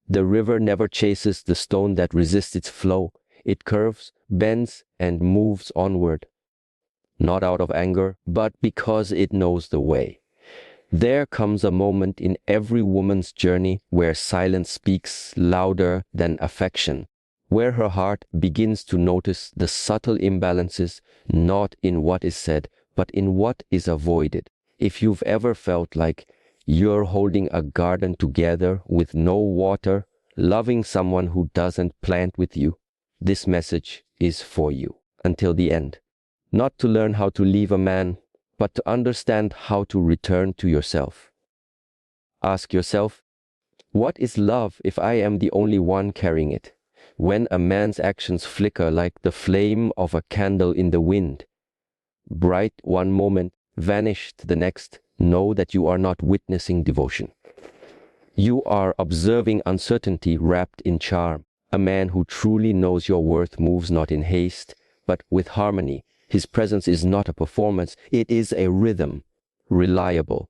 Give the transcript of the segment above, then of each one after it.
The river never chases the stone that resists its flow. It curves, bends, and moves onward. Not out of anger, but because it knows the way. There comes a moment in every woman's journey where silence speaks louder than affection, where her heart begins to notice the subtle imbalances, not in what is said, but in what is avoided. If you've ever felt like you're holding a garden together with no water, loving someone who doesn't plant with you, this message is for you until the end. Not to learn how to leave a man, but to understand how to return to yourself. Ask yourself, what is love if I am the only one carrying it? When a man's actions flicker like the flame of a candle in the wind, bright one moment, vanished the next, know that you are not witnessing devotion. You are observing uncertainty wrapped in charm. A man who truly knows your worth moves not in haste, but with harmony. His presence is not a performance, it is a rhythm, reliable,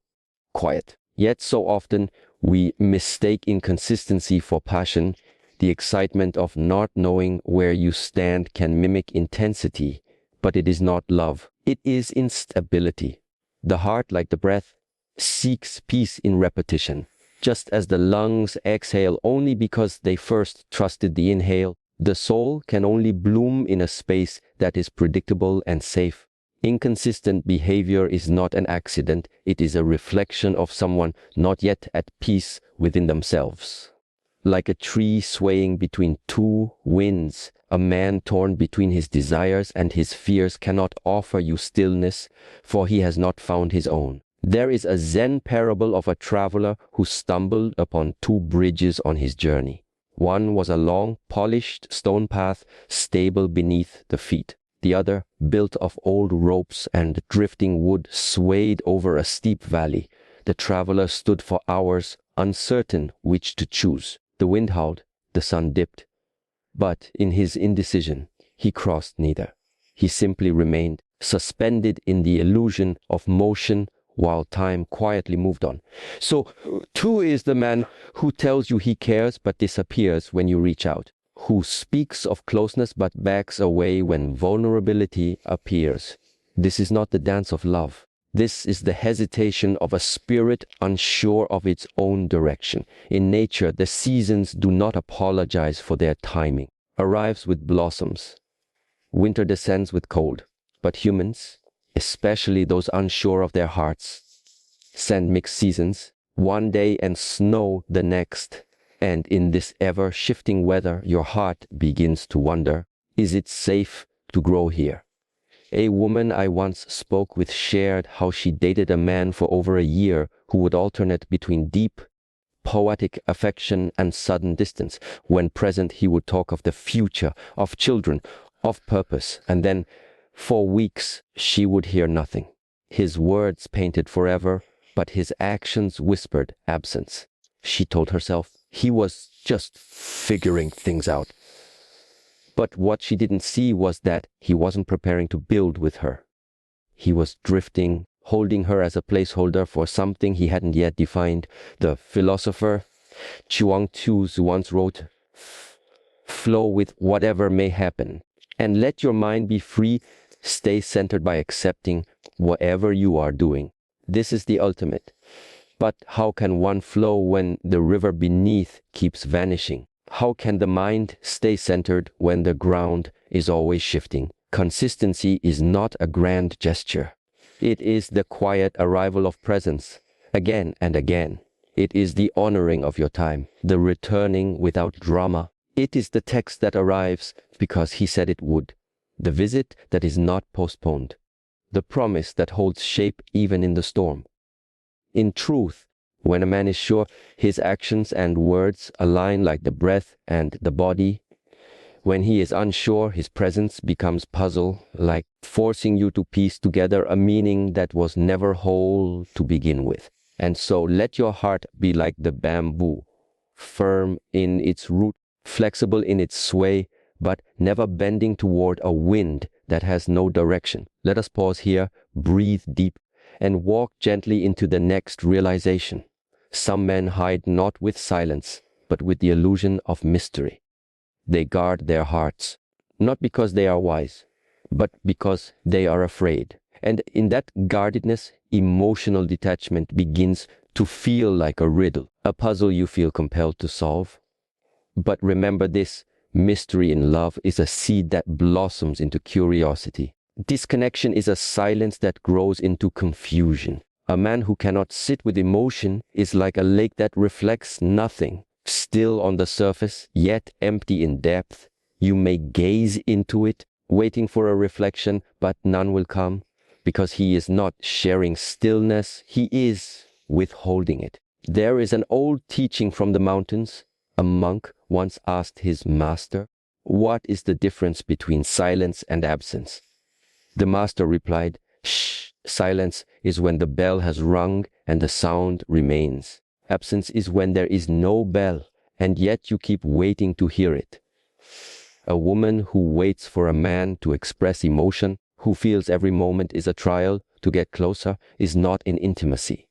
quiet. Yet so often we mistake inconsistency for passion. The excitement of not knowing where you stand can mimic intensity, but it is not love. It is instability. The heart, like the breath, seeks peace in repetition. Just as the lungs exhale only because they first trusted the inhale, the soul can only bloom in a space that is predictable and safe. Inconsistent behavior is not an accident, it is a reflection of someone not yet at peace within themselves. Like a tree swaying between two winds, a man torn between his desires and his fears cannot offer you stillness, for he has not found his own. There is a Zen parable of a traveler who stumbled upon two bridges on his journey. One was a long, polished stone path, stable beneath the feet. The other, built of old ropes and drifting wood, swayed over a steep valley. The traveler stood for hours, uncertain which to choose. The wind howled, the sun dipped. But in his indecision, he crossed neither. He simply remained, suspended in the illusion of motion, while time quietly moved on. So, two is the man who tells you he cares but disappears when you reach out, who speaks of closeness but backs away when vulnerability appears. This is not the dance of love. This is the hesitation of a spirit unsure of its own direction. In nature, the seasons do not apologize for their timing. Arrives with blossoms. Winter descends with cold. But humans, especially those unsure of their hearts, send mixed seasons, one day and snow the next. And in this ever-shifting weather, your heart begins to wonder, is it safe to grow here? A woman I once spoke with shared how she dated a man for over a year who would alternate between deep, poetic affection and sudden distance. When present, he would talk of the future, of children, of purpose, and then for weeks, she would hear nothing. His words painted forever, but his actions whispered absence. She told herself he was just figuring things out. But what she didn't see was that he wasn't preparing to build with her. He was drifting, holding her as a placeholder for something he hadn't yet defined. The philosopher Chuang Tzu once wrote, "Flow with whatever may happen, and let your mind be free. Stay centered by accepting whatever you are doing." This is the ultimate. But how can one flow when the river beneath keeps vanishing? How can the mind stay centered when the ground is always shifting? Consistency is not a grand gesture. It is the quiet arrival of presence, again and again. It is the honoring of your time, the returning without drama. It is the text that arrives because he said it would. The visit that is not postponed, the promise that holds shape even in the storm. In truth, when a man is sure, his actions and words align like the breath and the body. When he is unsure, his presence becomes puzzle, like forcing you to piece together a meaning that was never whole to begin with. And so let your heart be like the bamboo, firm in its root, flexible in its sway, but never bending toward a wind that has no direction. Let us pause here, breathe deep, and walk gently into the next realization. Some men hide not with silence, but with the illusion of mystery. They guard their hearts, not because they are wise, but because they are afraid. And in that guardedness, emotional detachment begins to feel like a riddle, a puzzle you feel compelled to solve. But remember this, mystery in love is a seed that blossoms into curiosity. Disconnection is a silence that grows into confusion. A man who cannot sit with emotion is like a lake that reflects nothing, still on the surface, yet empty in depth. You may gaze into it, waiting for a reflection, but none will come, because he is not sharing stillness, he is withholding it. There is an old teaching from the mountains. A monk once asked his master, "What is the difference between silence and absence?" The master replied, "Shh, silence is when the bell has rung and the sound remains. Absence is when there is no bell, and yet you keep waiting to hear it." A woman who waits for a man to express emotion, who feels every moment is a trial to get closer, is not in intimacy.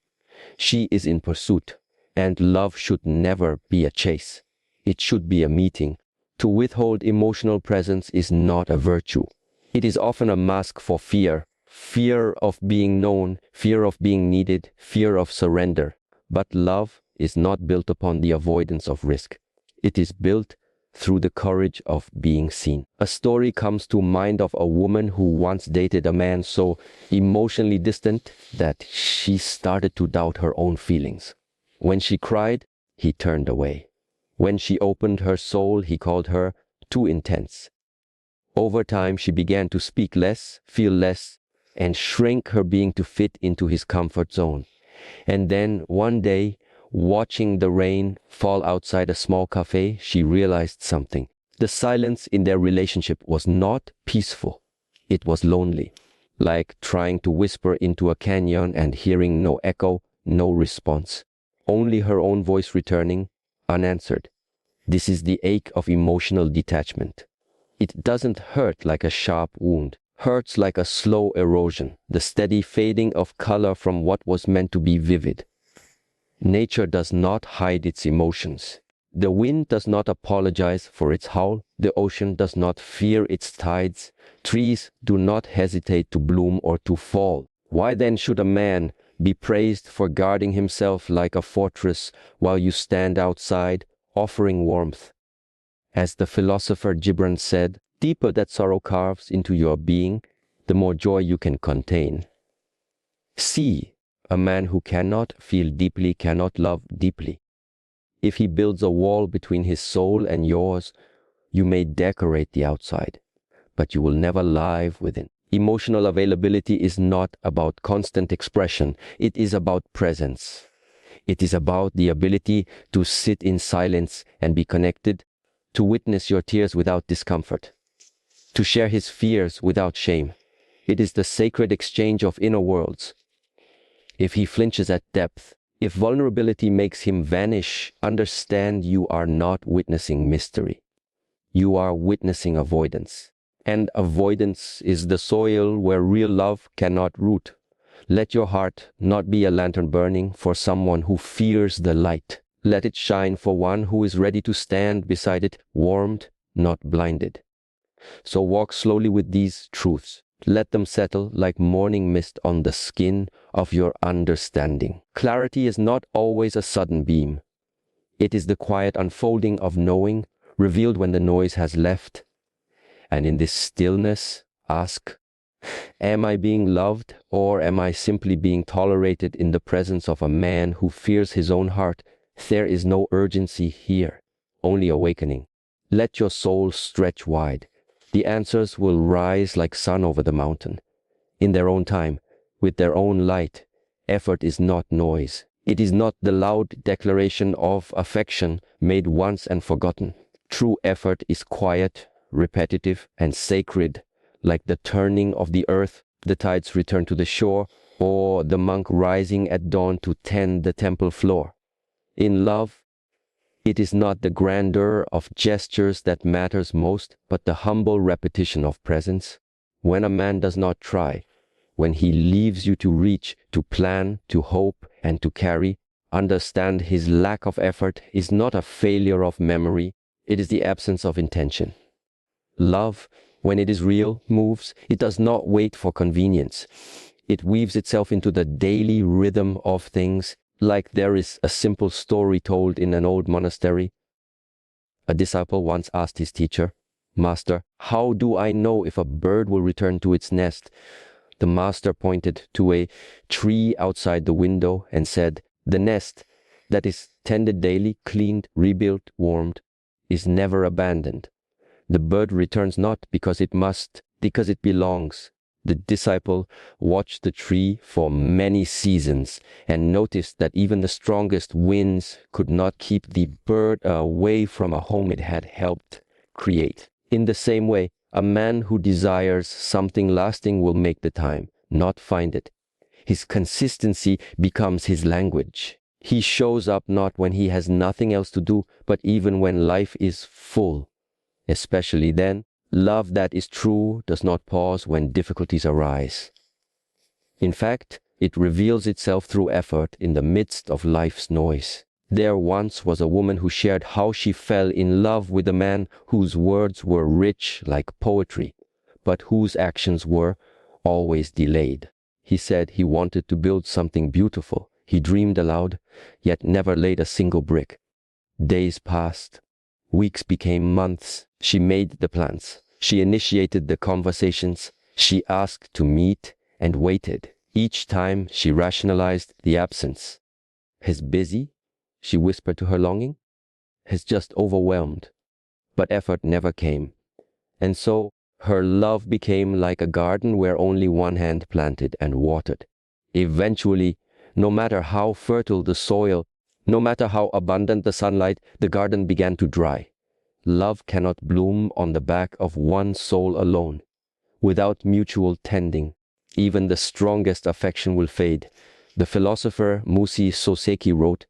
She is in pursuit, and love should never be a chase. It should be a meeting. To withhold emotional presence is not a virtue. It is often a mask for fear. Fear of being known, fear of being needed, fear of surrender. But love is not built upon the avoidance of risk. It is built through the courage of being seen. A story comes to mind of a woman who once dated a man so emotionally distant that she started to doubt her own feelings. When she cried, he turned away. When she opened her soul, he called her too intense. Over time, she began to speak less, feel less, and shrink her being to fit into his comfort zone. And then one day, watching the rain fall outside a small cafe, she realized something. The silence in their relationship was not peaceful. It was lonely, like trying to whisper into a canyon and hearing no echo, no response. Only her own voice returning, unanswered. This is the ache of emotional detachment. It doesn't hurt like a sharp wound. Hurts like a slow erosion, the steady fading of color from what was meant to be vivid. Nature does not hide its emotions. The wind does not apologize for its howl. The ocean does not fear its tides. Trees do not hesitate to bloom or to fall. Why then should a man be praised for guarding himself like a fortress while you stand outside, offering warmth? As the philosopher Gibran said, deeper that sorrow carves into your being, the more joy you can contain. See, a man who cannot feel deeply cannot love deeply. If he builds a wall between his soul and yours, you may decorate the outside, but you will never live within. Emotional availability is not about constant expression. It is about presence. It is about the ability to sit in silence and be connected, to witness your tears without discomfort, to share his fears without shame. It is the sacred exchange of inner worlds. If he flinches at depth, if vulnerability makes him vanish, understand you are not witnessing mystery. You are witnessing avoidance. And avoidance is the soil where real love cannot root. Let your heart not be a lantern burning for someone who fears the light. Let it shine for one who is ready to stand beside it, warmed, not blinded. So walk slowly with these truths. Let them settle like morning mist on the skin of your understanding. Clarity is not always a sudden beam. It is the quiet unfolding of knowing, revealed when the noise has left. And in this stillness, ask, am I being loved, or am I simply being tolerated in the presence of a man who fears his own heart? There is no urgency here, only awakening. Let your soul stretch wide. The answers will rise like sun over the mountain. In their own time, with their own light. Effort is not noise. It is not the loud declaration of affection made once and forgotten. True effort is quiet, repetitive, and sacred, like the turning of the earth, the tides return to the shore, or the monk rising at dawn to tend the temple floor. In love, it is not the grandeur of gestures that matters most, but the humble repetition of presence. When a man does not try, when he leaves you to reach, to plan, to hope, and to carry, understand his lack of effort is not a failure of memory, it is the absence of intention. Love, when it is real, moves. It does not wait for convenience. It weaves itself into the daily rhythm of things, like there is a simple story told in an old monastery. A disciple once asked his teacher, "Master, how do I know if a bird will return to its nest?" The master pointed to a tree outside the window and said, "The nest that is tended daily, cleaned, rebuilt, warmed, is never abandoned. The bird returns not because it must, because it belongs." The disciple watched the tree for many seasons and noticed that even the strongest winds could not keep the bird away from a home it had helped create. In the same way, a man who desires something lasting will make the time, not find it. His consistency becomes his language. He shows up not when he has nothing else to do, but even when life is full. Especially then, love that is true does not pause when difficulties arise. In fact, it reveals itself through effort in the midst of life's noise. There once was a woman who shared how she fell in love with a man whose words were rich like poetry, but whose actions were always delayed. He said he wanted to build something beautiful. He dreamed aloud, yet never laid a single brick. Days passed. Weeks became months. She made the plans. She initiated the conversations. She asked to meet and waited. Each time she rationalized the absence. "He's busy," she whispered to her longing. "He's just overwhelmed." But effort never came. And so her love became like a garden where only one hand planted and watered. Eventually, no matter how fertile the soil, no matter how abundant the sunlight, the garden began to dry. Love cannot bloom on the back of one soul alone. Without mutual tending, even the strongest affection will fade. The philosopher Musi Soseki wrote,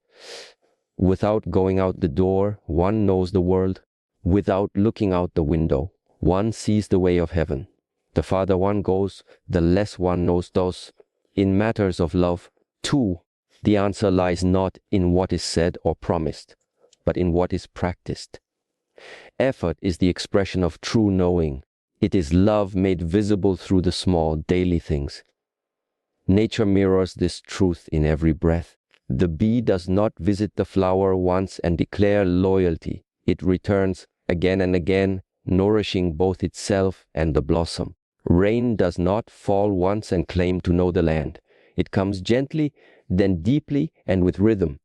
"Without going out the door, one knows the world. Without looking out the window, one sees the way of heaven. The farther one goes, the less one knows those." In matters of love, too, the answer lies not in what is said or promised, but in what is practiced. Effort is the expression of true knowing. It is love made visible through the small, daily things. Nature mirrors this truth in every breath. The bee does not visit the flower once and declare loyalty. It returns again and again, nourishing both itself and the blossom. Rain does not fall once and claim to know the land. It comes gently, then deeply and with rhythm.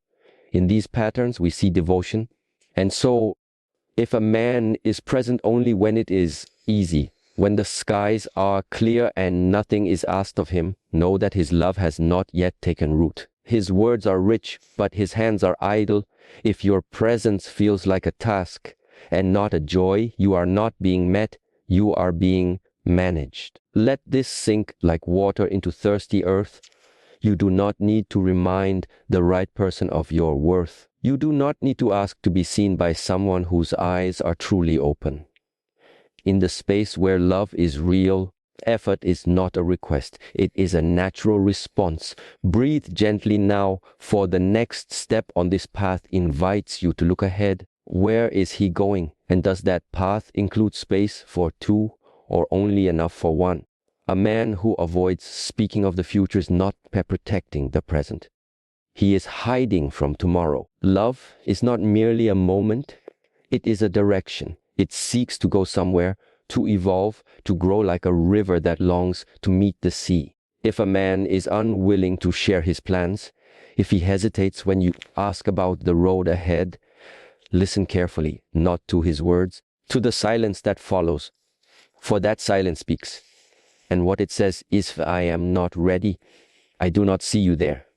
In these patterns we see devotion. And so, if a man is present only when it is easy, when the skies are clear and nothing is asked of him, know that his love has not yet taken root. His words are rich, but his hands are idle. If your presence feels like a task and not a joy, you are not being met, you are being managed. Let this sink like water into thirsty earth. You do not need to remind the right person of your worth. You do not need to ask to be seen by someone whose eyes are truly open. In the space where love is real, effort is not a request. It is a natural response. Breathe gently now, for the next step on this path invites you to look ahead. Where is he going? And does that path include space for two or only enough for one? A man who avoids speaking of the future is not protecting the present. He is hiding from tomorrow. Love is not merely a moment, it is a direction. It seeks to go somewhere, to evolve, to grow like a river that longs to meet the sea. If a man is unwilling to share his plans, if he hesitates when you ask about the road ahead, listen carefully, not to his words, to the silence that follows. For that silence speaks. And what it says is, "If I am not ready, I do not see you there."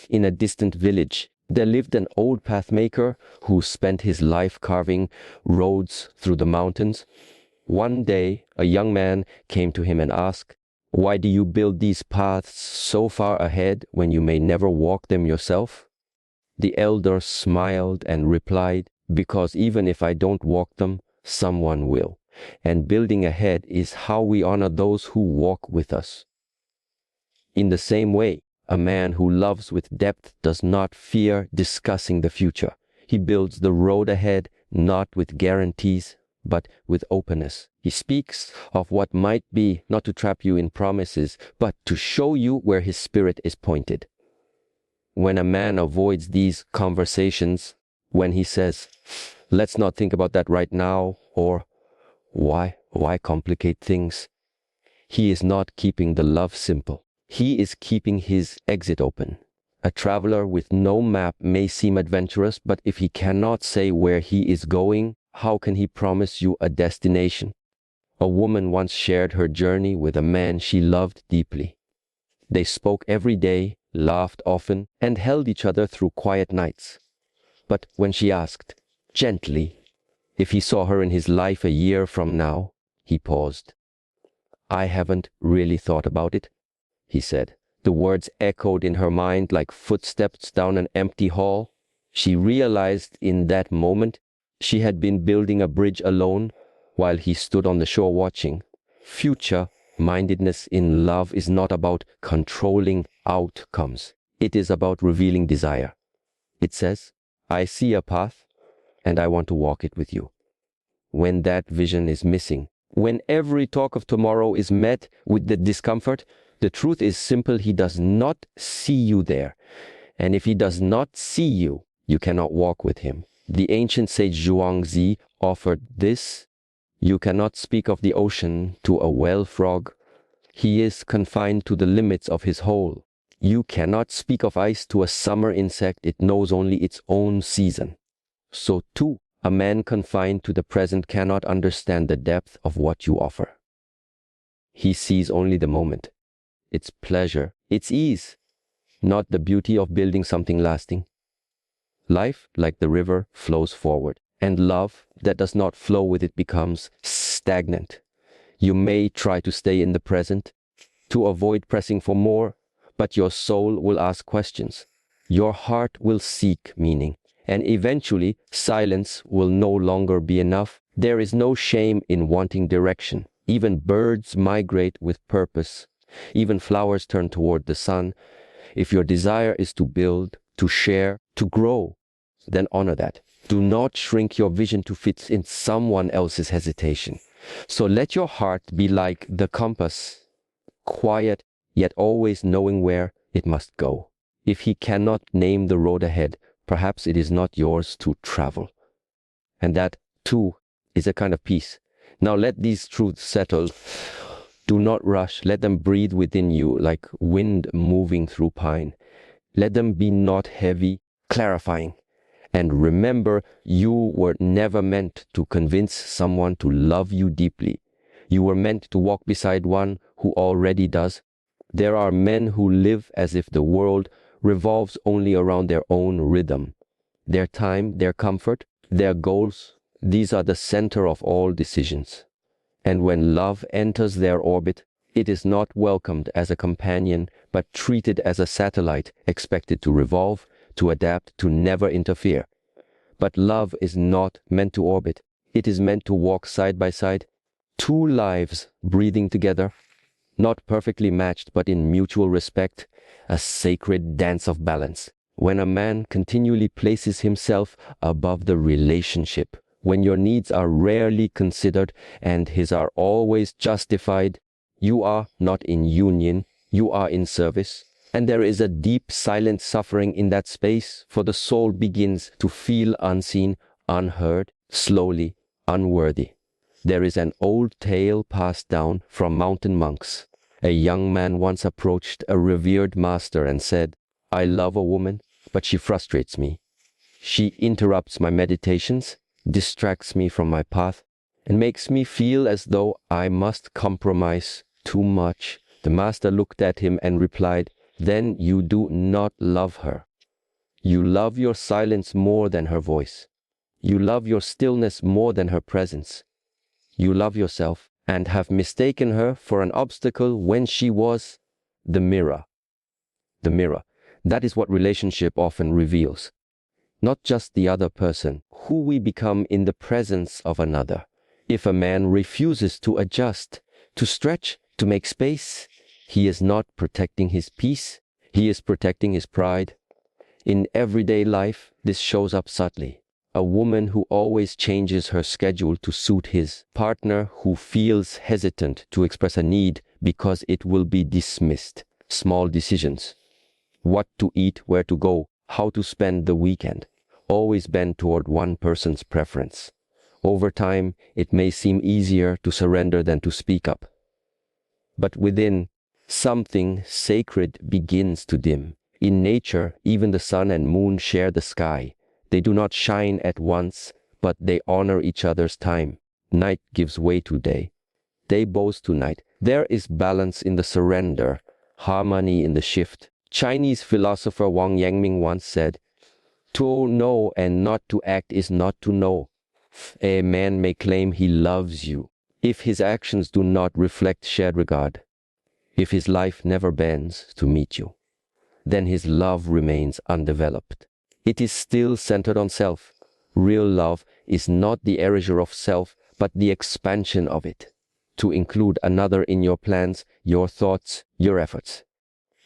In a distant village, there lived an old pathmaker who spent his life carving roads through the mountains. One day, a young man came to him and asked, "Why do you build these paths so far ahead when you may never walk them yourself?" The elder smiled and replied, "Because even if I don't walk them, someone will. And building ahead is how we honor those who walk with us." In the same way, A man who loves with depth does not fear discussing the future. He builds the road ahead, not with guarantees, but with openness. He speaks of what might be, not to trap you in promises, but to show you where his spirit is pointed. When a man avoids these conversations, when he says, let's not think about that right now, or why complicate things? He is not keeping the love simple. He is keeping his exit open. A traveler with no map may seem adventurous, but if he cannot say where he is going, how can he promise you a destination? A woman once shared her journey with a man she loved deeply. They spoke every day, laughed often, and held each other through quiet nights. But when she asked, gently, if he saw her in his life a year from now, he paused. I haven't really thought about it, he said. The words echoed in her mind like footsteps down an empty hall. She realized in that moment she had been building a bridge alone while he stood on the shore watching. Future-mindedness in love is not about controlling outcomes. It is about revealing desire. It says, I see a path and I want to walk it with you. When that vision is missing, when every talk of tomorrow is met with the discomfort, the truth is simple, he does not see you there. And if he does not see you, you cannot walk with him. The ancient sage Zhuangzi offered this. You cannot speak of the ocean to a well frog. He is confined to the limits of his hole. You cannot speak of ice to a summer insect. It knows only its own season. So too, a man confined to the present cannot understand the depth of what you offer. He sees only the moment, its pleasure, its ease, not the beauty of building something lasting. Life, like the river, flows forward, and love that does not flow with it becomes stagnant. You may try to stay in the present, to avoid pressing for more, but your soul will ask questions. Your heart will seek meaning, and eventually silence will no longer be enough. There is no shame in wanting direction. Even birds migrate with purpose. Even flowers turn toward the sun. If your desire is to build, to share, to grow, then honor that. Do not shrink your vision to fit in someone else's hesitation. So let your heart be like the compass, quiet, yet always knowing where it must go. If he cannot name the road ahead, perhaps it is not yours to travel. And that, too, is a kind of peace. Now let these truths settle. Do not rush. Let them breathe within you like wind moving through pine. Let them be not heavy, clarifying. And remember, you were never meant to convince someone to love you deeply. You were meant to walk beside one who already does. There are men who live as if the world revolves only around their own rhythm. Their time, their comfort, their goals, these are the center of all decisions. And when love enters their orbit, it is not welcomed as a companion, but treated as a satellite expected to revolve, to adapt, to never interfere. But love is not meant to orbit. It is meant to walk side by side, two lives breathing together, not perfectly matched, but in mutual respect, a sacred dance of balance. When a man continually places himself above the relationship, when your needs are rarely considered and his are always justified, you are not in union, you are in service. And there is a deep, silent suffering in that space, for the soul begins to feel unseen, unheard, slowly, unworthy. There is an old tale passed down from mountain monks. A young man once approached a revered master and said, I love a woman, but she frustrates me. She interrupts my meditations, distracts me from my path, and makes me feel as though I must compromise too much. The master looked at him and replied, then you do not love her. You love your silence more than her voice. You love your stillness more than her presence. You love yourself and have mistaken her for an obstacle when she was the mirror. The mirror. That is what relationship often reveals. Not just the other person, who we become in the presence of another. If a man refuses to adjust, to stretch, to make space, he is not protecting his peace. He is protecting his pride. In everyday life, this shows up subtly. A woman who always changes her schedule to suit his partner, who feels hesitant to express a need because it will be dismissed. Small decisions. What to eat, where to go, how to spend the weekend. Always bend toward one person's preference. Over time, it may seem easier to surrender than to speak up. But within, something sacred begins to dim. In nature, even the sun and moon share the sky. They do not shine at once, but they honor each other's time. Night gives way to day. Day bows to night. There is balance in the surrender, harmony in the shift. Chinese philosopher Wang Yangming once said, "To know and not to act is not to know." A man may claim he loves you if his actions do not reflect shared regard, if his life never bends to meet you, then his love remains undeveloped. It is still centered on self. Real love is not the erasure of self, but the expansion of it, to include another in your plans, your thoughts, your efforts.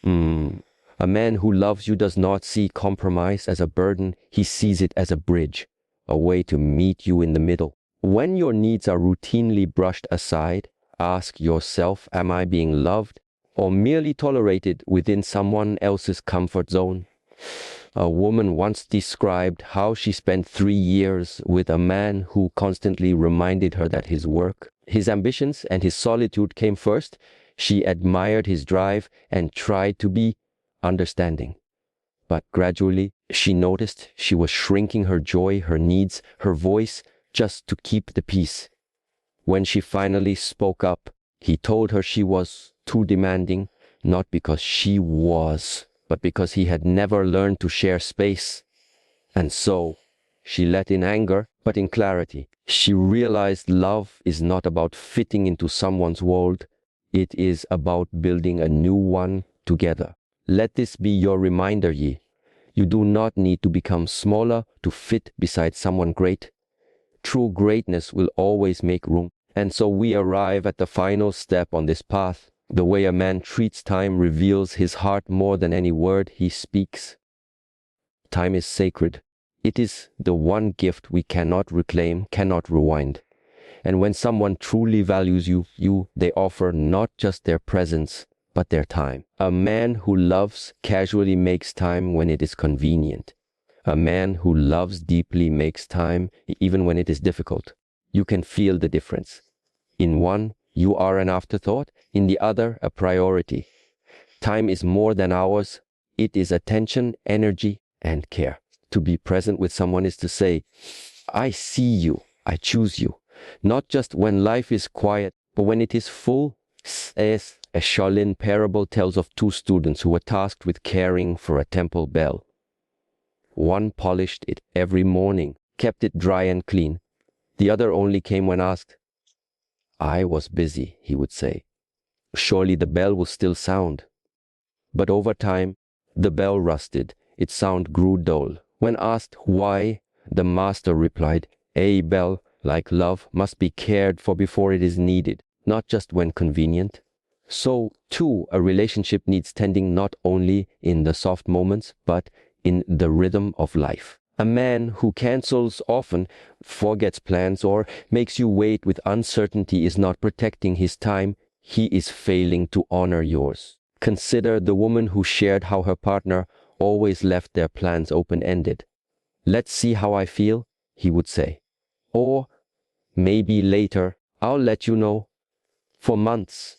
A man who loves you does not see compromise as a burden, he sees it as a bridge, a way to meet you in the middle. When your needs are routinely brushed aside, ask yourself, am I being loved or merely tolerated within someone else's comfort zone? A woman once described how she spent 3 years with a man who constantly reminded her that his work, his ambitions, and his solitude came first. She admired his drive and tried to be understanding. But gradually, she noticed she was shrinking her joy, her needs, her voice, just to keep the peace. When she finally spoke up, he told her she was too demanding, not because she was, but because he had never learned to share space. And so, she let in anger, but in clarity. She realized love is not about fitting into someone's world. It is about building a new one together. Let this be your reminder, Yi. You do not need to become smaller to fit beside someone great. True greatness will always make room. And so we arrive at the final step on this path. The way a man treats time reveals his heart more than any word he speaks. Time is sacred. It is the one gift we cannot reclaim, cannot rewind. And when someone truly values you, they offer not just their presence, but their time. A man who loves casually makes time when it is convenient. A man who loves deeply makes time even when it is difficult. You can feel the difference. In one, you are an afterthought. In the other, a priority. Time is more than hours. It is attention, energy, and care. To be present with someone is to say, I see you, I choose you. Not just when life is quiet, but when it is full. As a Shaolin parable tells of 2 students who were tasked with caring for a temple bell. One polished it every morning, kept it dry and clean. The other only came when asked. I was busy, he would say. Surely the bell will still sound. But over time, the bell rusted. Its sound grew dull. When asked why, the master replied, a bell, like love, must be cared for before it is needed, not just when convenient. So, too, a relationship needs tending not only in the soft moments, but in the rhythm of life. A man who cancels often, forgets plans, or makes you wait with uncertainty is not protecting his time. He is failing to honor yours. Consider the woman who shared how her partner always left their plans open-ended. Let's see how I feel, he would say. Or, maybe later, I'll let you know. For months,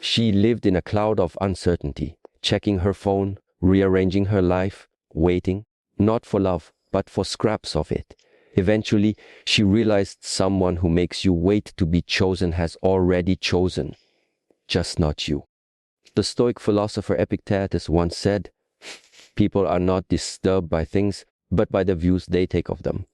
she lived in a cloud of uncertainty, checking her phone, rearranging her life, waiting, not for love, but for scraps of it. Eventually, she realized someone who makes you wait to be chosen has already chosen, just not you. The Stoic philosopher Epictetus once said, people are not disturbed by things, but by the views they take of them.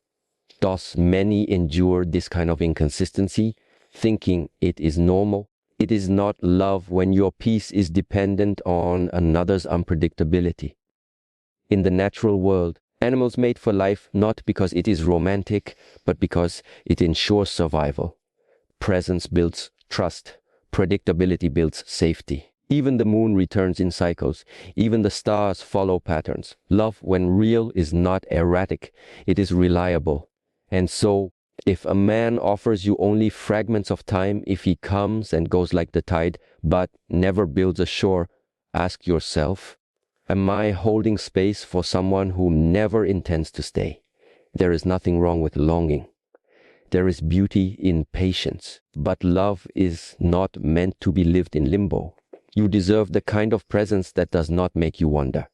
Thus, many endure this kind of inconsistency, thinking it is normal. It is not love when your peace is dependent on another's unpredictability. In the natural world, animals mate for life not because it is romantic, but because it ensures survival. Presence builds trust. Predictability builds safety. Even the moon returns in cycles. Even the stars follow patterns. Love, when real, is not erratic. It is reliable. And so, if a man offers you only fragments of time, if he comes and goes like the tide, but never builds a shore, ask yourself, am I holding space for someone who never intends to stay? There is nothing wrong with longing. There is beauty in patience. But love is not meant to be lived in limbo. You deserve the kind of presence that does not make you wonder.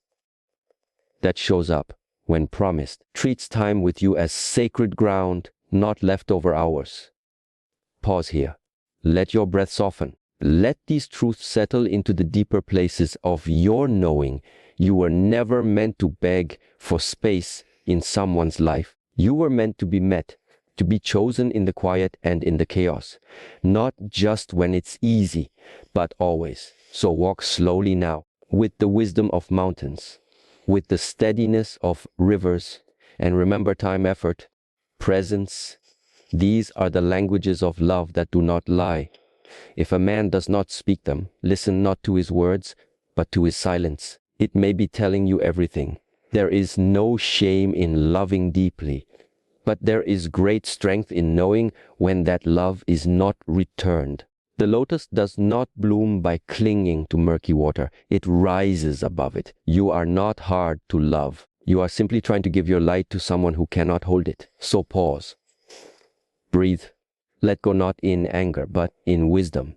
That shows up when promised, treats time with you as sacred ground, not leftover hours. Pause here. Let your breath soften. Let these truths settle into the deeper places of your knowing. You were never meant to beg for space in someone's life. You were meant to be met, to be chosen in the quiet and in the chaos. Not just when it's easy, but always. So walk slowly now, with the wisdom of mountains, with the steadiness of rivers, and remember time, effort, presence. These are the languages of love that do not lie. If a man does not speak them, listen not to his words, but to his silence. It may be telling you everything. There is no shame in loving deeply, but there is great strength in knowing when that love is not returned. The lotus does not bloom by clinging to murky water. It rises above it. You are not hard to love. You are simply trying to give your light to someone who cannot hold it. So pause. Breathe. Let go, not in anger, but in wisdom.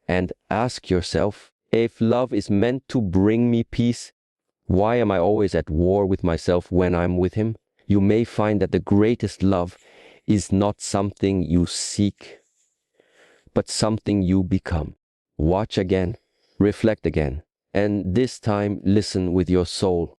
And ask yourself, if love is meant to bring me peace, why am I always at war with myself when I'm with him? You may find that the greatest love is not something you seek, but something you become. Watch again, reflect again, and this time listen with your soul.